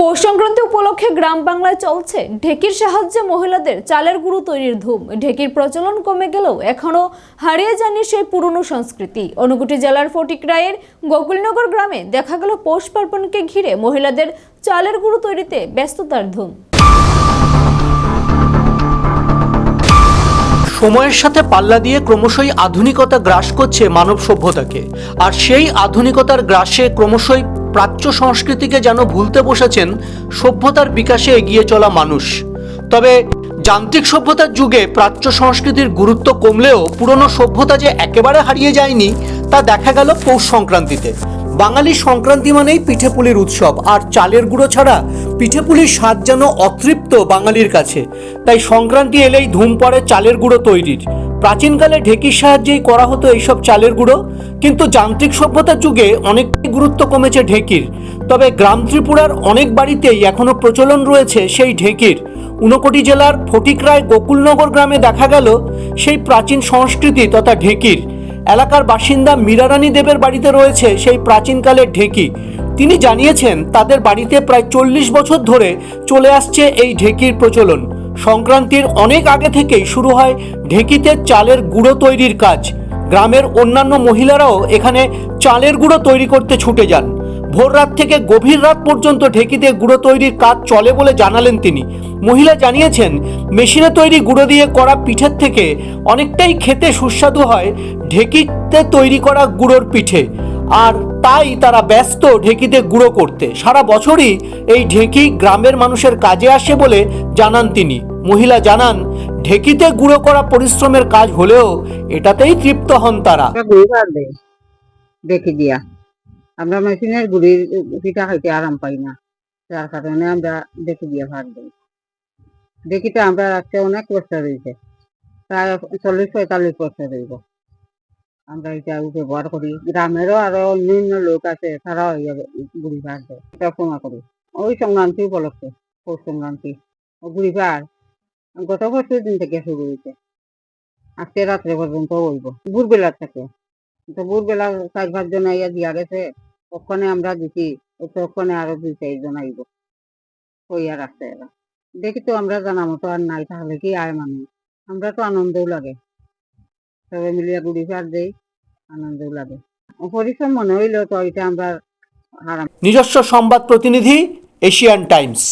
পৌষ সংক্রান্তি উপলক্ষে গ্রাম বাংলায় চলছে ঢেকির সাহায্যে মহিলাদের চালের গুঁড়ো তৈরির ধুম। ঢেকির প্রচলন কমে গেলেও এখনো হারিয়ে যায়নি সেই পুরনো সংস্কৃতি। ঊনকোটি জেলার ফটিকরাইয়ের গোকুলনগর গ্রামে দেখা গেল পৌষ পার্বণকে ঘিরে মহিলাদের চালের গুঁড়ো তৈরিতে ব্যস্ততার ধুম। সময়ের সাথে পাল্লা দিয়ে ক্রমশই আধুনিকতা গ্রাস করছে মানব সভ্যতাকে, আর সেই আধুনিকতার গ্রাসে ক্রমশই প্রাচ্য সংস্কৃতিকে যেন ভুলতে বসেছেন সভ্যতার বিকাশে এগিয়ে চলা মানুষ। তবে যান্ত্রিক সভ্যতার যুগে প্রাচ্য সংস্কৃতির গুরুত্ব কমলেও পুরনো সভ্যতা যে একেবারে হারিয়ে যায়নি তা দেখা গেল পৌষ সংক্রান্তিতে। বাঙালি সংক্রান্তি মানেই পিঠেপুলির উৎসব, আর চালের গুঁড়ো ছাড়া পিঠেপুলির স্বাদ যেন অতৃপ্ত বাঙালির কাছে। তাই সংক্রান্তি এলেই ধুম পড়ে চালের গুঁড়ো তৈরির। প্রাচীনকালে ঢেকির সাহায্যেই করা হতো এইসব চালের গুঁড়ো, কিন্তু যান্ত্রিক সভ্যতার যুগে অনেকটাই গুরুত্ব কমেছে ঢেকির। তবে গ্রাম ত্রিপুরার অনেক বাড়িতেই এখনও প্রচলন রয়েছে সেই ঢেকির। ঊনকোটি জেলার ফটিকরায় গোকুলনগর গ্রামে দেখা গেল সেই প্রাচীন সংস্কৃতি তথা ঢেকির। এলাকার বাসিন্দা মীরারানী দেবের বাড়িতে রয়েছে সেই প্রাচীনকালের ঢেকি। তিনি জানিয়েছেন তাদের বাড়িতে প্রায় 40 বছর ধরে চলে আসছে এই ঢেকির প্রচলন। সংক্রান্তির অনেক আগে থেকেই শুরু হয় ঢেকিতে চালের গুঁড়ো তৈরির কাজ। গ্রামের অন্যান্য মহিলারাও এখানে চালের গুঁড়ো তৈরি করতে ছুটে যান। ভোর রাত থেকে গভীর রাত পর্যন্ত ঢেকিতে গুঁড়ো তৈরির কাজ চলে বলে জানালেন তিনি। মহিলা জানিয়েছেন মেশিনে তৈরি গুঁড়ো দিয়ে করা পিঠের থেকে অনেকটাই খেতে সুস্বাদু হয় ঢেকিতে তৈরি করা গুঁড়োর পিঠে, আর তাই তারা ব্যস্ত ঢেকিতে গুঁড়ো করতে। সারা বছরই এই ঢেকি গ্রামের মানুষের কাজে আসে বলে জানান তিনি। মহিলা জানান ঢেকিতে গুঁড়ো করা পরিশ্রমের কাজ হলেও এটাতেই তৃপ্ত হন তারা। দেখি দিয়া আমরা মেশিনের গুড়ির পিঠা খাইতে আরাম পাই না, যার কারণে আমরা দেখি দিয়া ভাত দিই। দেখিতে আমরা রাখতে অনেক বছর হয়েছে, প্রায় 40-45 বছর হইব আমরা এটা ব্যবহার করি। গ্রামেরও আরো অন্যান্য লোক আছে, তারাও গুড়ি ভাত দেয়, সবসময় করি। ওই সংক্রান্তি উপলক্ষে, পৌষ সংক্রান্তি গুড়ি ভাত গত বছর দিন থেকে শুরু হয়েছে, আজকে রাত্রে পর্যন্ত হইব। ভোরবেলার থেকে তো ভোরবেলা 4-5 জন আইয়া দিয়া গেছে, ওখানে আমরা দিচ্ছি, ওখানে আরো 2-4 জন আইব হইয়া রাখছে। এরা দেখি তো আমরা জানা মতো আর নাই, তাহলে কি আয় মানুষ, আমরা তো আনন্দও লাগে, সবাই মিলিয়া গুড়ি ভাত দেই, আনন্দও লাগে। পরিশ্রম মনে হইলেও তো এটা আমরা নিজস্ব সংবাদ প্রতিনিধি, এশিয়ান টাইমস।